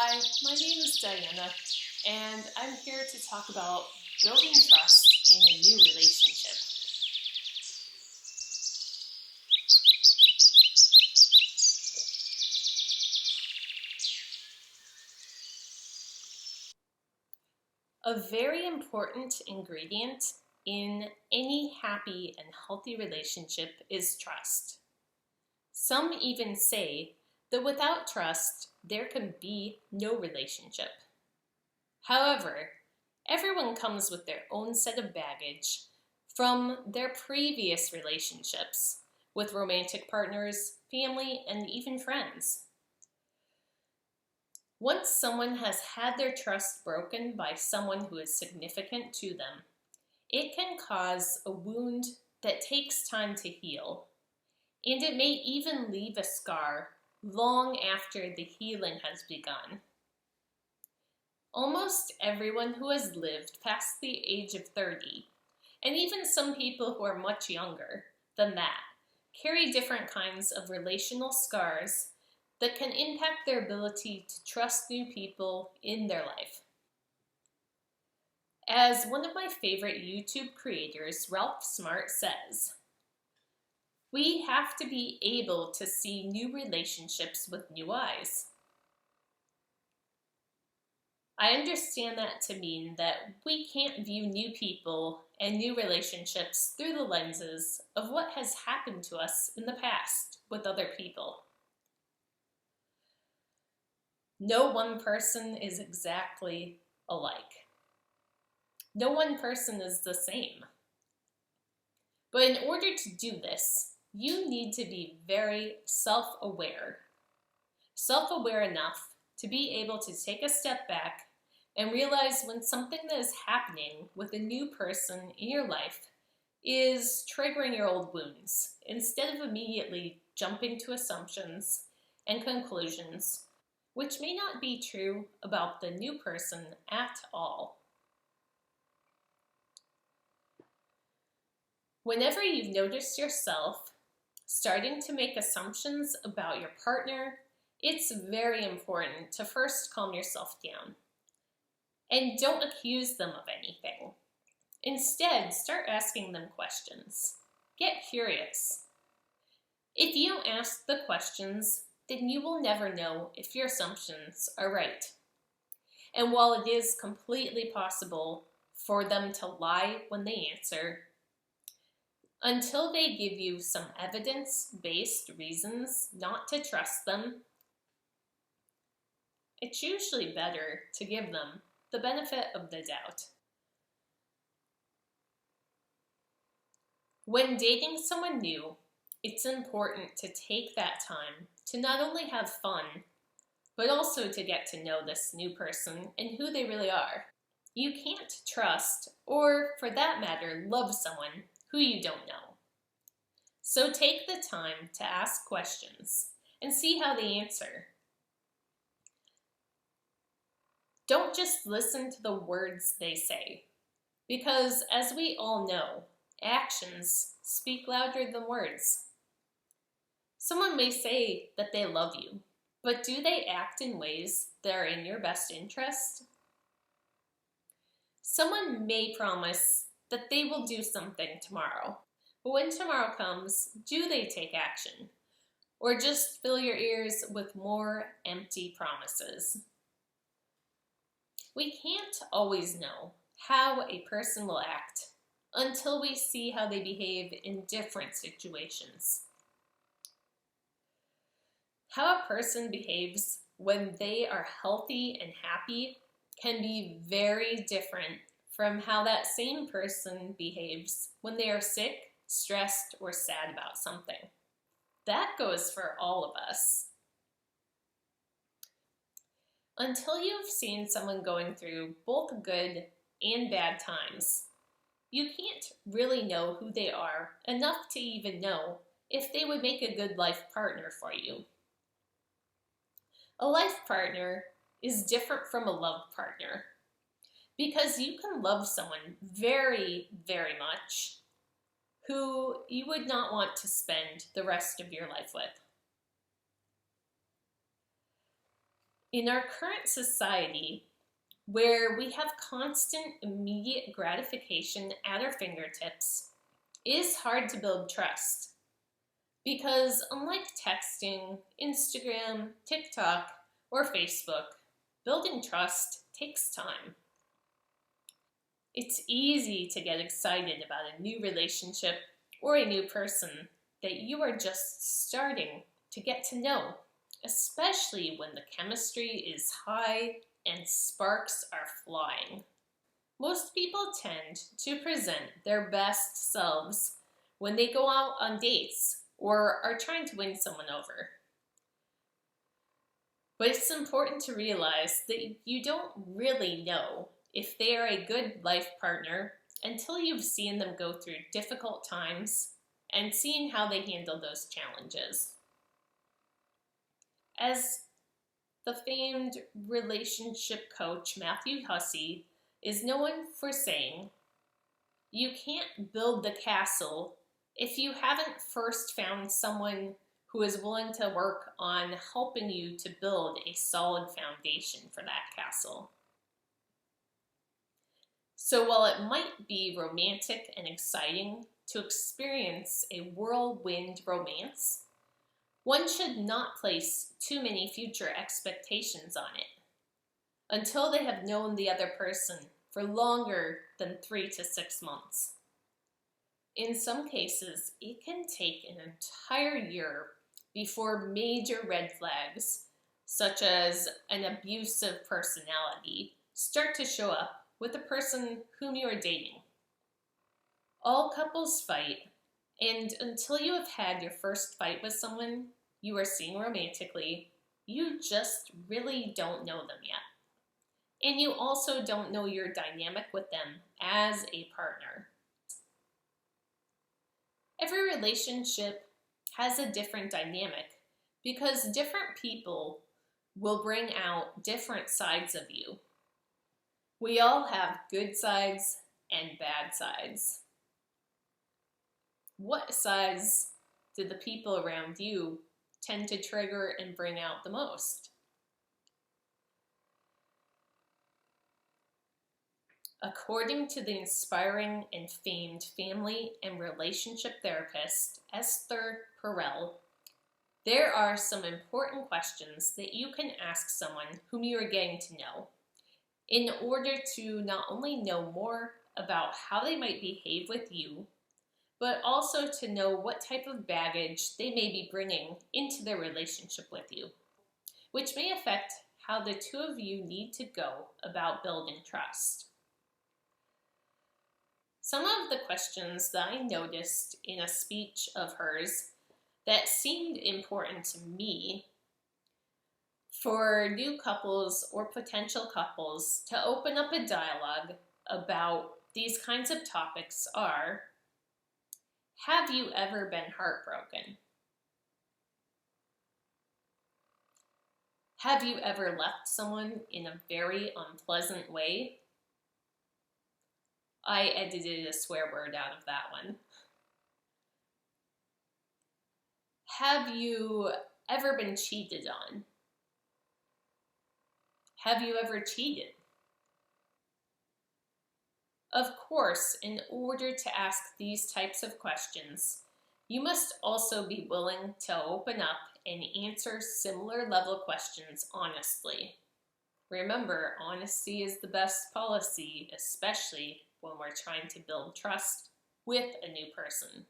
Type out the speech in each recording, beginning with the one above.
Hi, my name is Diana, and I'm here to talk about building trust in a new relationship. A very important ingredient in any happy and healthy relationship is trust. Some even say that without trust, there can be no relationship. However, everyone comes with their own set of baggage from their previous relationships with romantic partners, family, and even friends. Once someone has had their trust broken by someone who is significant to them, it can cause a wound that takes time to heal, and it may even leave a scar long after the healing has begun. Almost everyone who has lived past the age of 30, and even some people who are much younger than that, carry different kinds of relational scars that can impact their ability to trust new people in their life. As one of my favorite YouTube creators, Ralph Smart, says, we have to be able to see new relationships with new eyes. I understand that to mean that we can't view new people and new relationships through the lenses of what has happened to us in the past with other people. No one person is exactly alike. No one person is the same. But in order to do this, you need to be very self-aware. Self-aware enough to be able to take a step back and realize when something that is happening with a new person in your life is triggering your old wounds, instead of immediately jumping to assumptions and conclusions, which may not be true about the new person at all. Whenever you've noticed yourself starting to make assumptions about your partner, it's very important to first calm yourself down. And don't accuse them of anything. Instead, start asking them questions. Get curious. If you don't ask the questions, then you will never know if your assumptions are right. And while it is completely possible for them to lie when they answer, until they give you some evidence-based reasons not to trust them, it's usually better to give them the benefit of the doubt. When dating someone new, it's important to take that time to not only have fun, but also to get to know this new person and who they really are. You can't trust, or for that matter, love someone who you don't know. So take the time to ask questions and see how they answer. Don't just listen to the words they say, because as we all know, actions speak louder than words. Someone may say that they love you, but do they act in ways that are in your best interest? Someone may promise that they will do something tomorrow, but when tomorrow comes, do they take action? Or just fill your ears with more empty promises? We can't always know how a person will act until we see how they behave in different situations. How a person behaves when they are healthy and happy can be very different from how that same person behaves when they are sick, stressed, or sad about something. That goes for all of us. Until you've seen someone going through both good and bad times, you can't really know who they are enough to even know if they would make a good life partner for you. A life partner is different from a love partner because you can love someone very, very much who you would not want to spend the rest of your life with. In our current society, where we have constant immediate gratification at our fingertips, it is hard to build trust. Because unlike texting, Instagram, TikTok, or Facebook, building trust takes time. It's easy to get excited about a new relationship or a new person that you are just starting to get to know, especially when the chemistry is high and sparks are flying. Most people tend to present their best selves when they go out on dates or are trying to win someone over. But it's important to realize that you don't really know if they are a good life partner until you've seen them go through difficult times and seen how they handle those challenges. As the famed relationship coach Matthew Hussey is known for saying, you can't build the castle if you haven't first found someone who is willing to work on helping you to build a solid foundation for that castle. So while it might be romantic and exciting to experience a whirlwind romance, one should not place too many future expectations on it until they have known the other person for longer than 3 to 6 months. In some cases, it can take an entire year before major red flags, such as an abusive personality, start to show up with the person whom you are dating. All couples fight, and until you have had your first fight with someone you are seeing romantically, you just really don't know them yet. And you also don't know your dynamic with them as a partner. Every relationship has a different dynamic because different people will bring out different sides of you. We all have good sides and bad sides. What sides do the people around you tend to trigger and bring out the most? According to the inspiring and famed family and relationship therapist Esther Perel, there are some important questions that you can ask someone whom you are getting to know in order to not only know more about how they might behave with you, but also to know what type of baggage they may be bringing into their relationship with you, which may affect how the two of you need to go about building trust. Some of the questions that I noticed in a speech of hers that seemed important to me for new couples or potential couples to open up a dialogue about these kinds of topics are, have you ever been heartbroken? Have you ever left someone in a very unpleasant way? I edited a swear word out of that one. Have you ever been cheated on? Have you ever cheated? Of course, in order to ask these types of questions, you must also be willing to open up and answer similar level questions honestly. Remember, honesty is the best policy, especially when we're trying to build trust with a new person.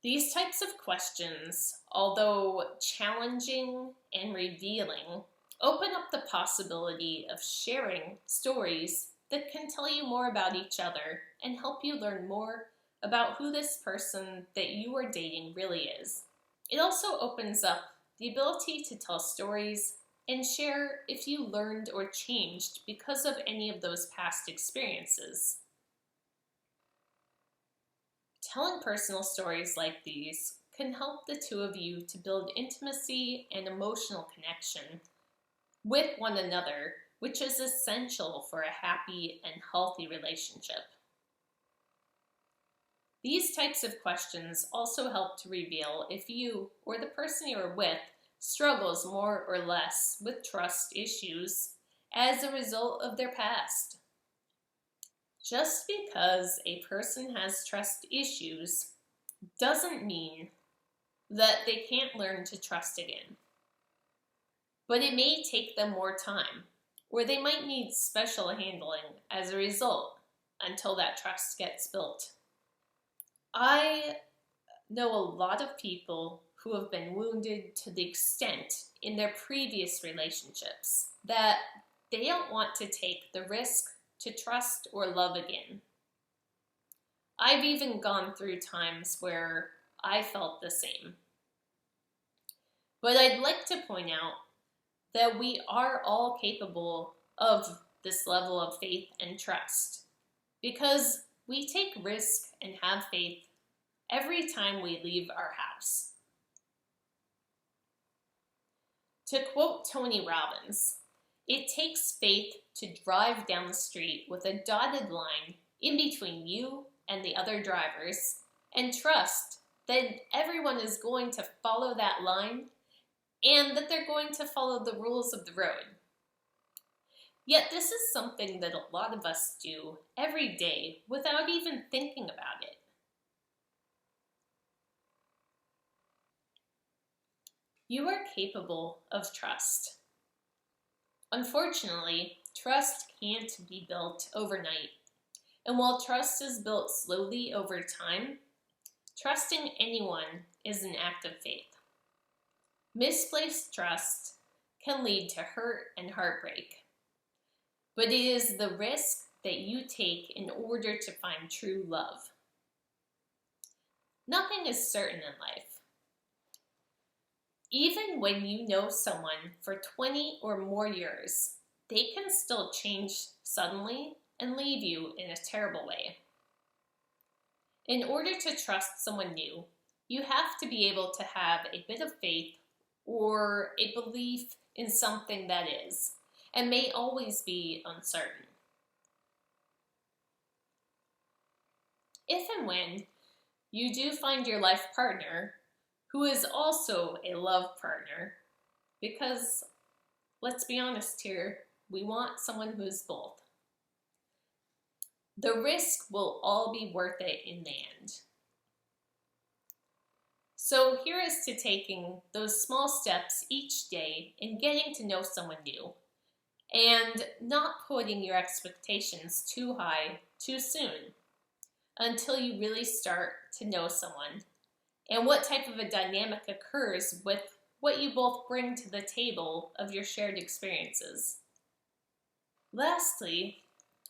These types of questions, although challenging and revealing, open up the possibility of sharing stories that can tell you more about each other and help you learn more about who this person that you are dating really is. It also opens up the ability to tell stories and share if you learned or changed because of any of those past experiences. Telling personal stories like these can help the two of you to build intimacy and emotional connection with one another, which is essential for a happy and healthy relationship. These types of questions also help to reveal if you or the person you are with struggles more or less with trust issues as a result of their past. Just because a person has trust issues doesn't mean that they can't learn to trust again. But it may take them more time, or they might need special handling as a result until that trust gets built. I know a lot of people who have been wounded to the extent in their previous relationships that they don't want to take the risk to trust or love again. I've even gone through times where I felt the same. But I'd like to point out that we are all capable of this level of faith and trust because we take risk and have faith every time we leave our house. To quote Tony Robbins, it takes faith to drive down the street with a dotted line in between you and the other drivers, and trust that everyone is going to follow that line and that they're going to follow the rules of the road. Yet this is something that a lot of us do every day without even thinking about it. You are capable of trust. Unfortunately, trust can't be built overnight. And while trust is built slowly over time, trusting anyone is an act of faith. Misplaced trust can lead to hurt and heartbreak, but it is the risk that you take in order to find true love. Nothing is certain in life. Even when you know someone for 20 or more years, they can still change suddenly and leave you in a terrible way. In order to trust someone new, you have to be able to have a bit of faith or a belief in something that is, and may always be uncertain. If and when you do find your life partner, who is also a love partner, because let's be honest here, we want someone who is both. The risk will all be worth it in the end. So here is to taking those small steps each day in getting to know someone new and not putting your expectations too high too soon until you really start to know someone and what type of a dynamic occurs with what you both bring to the table of your shared experiences. Lastly,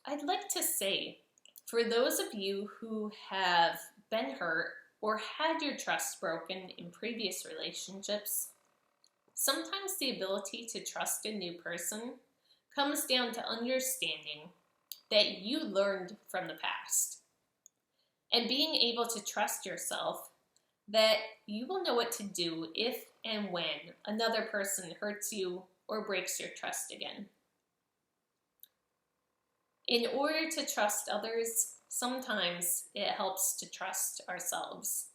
I'd like to say, for those of you who have been hurt or had your trust broken in previous relationships, sometimes the ability to trust a new person comes down to understanding that you learned from the past and being able to trust yourself that you will know what to do if and when another person hurts you or breaks your trust again. In order to trust others, sometimes it helps to trust ourselves.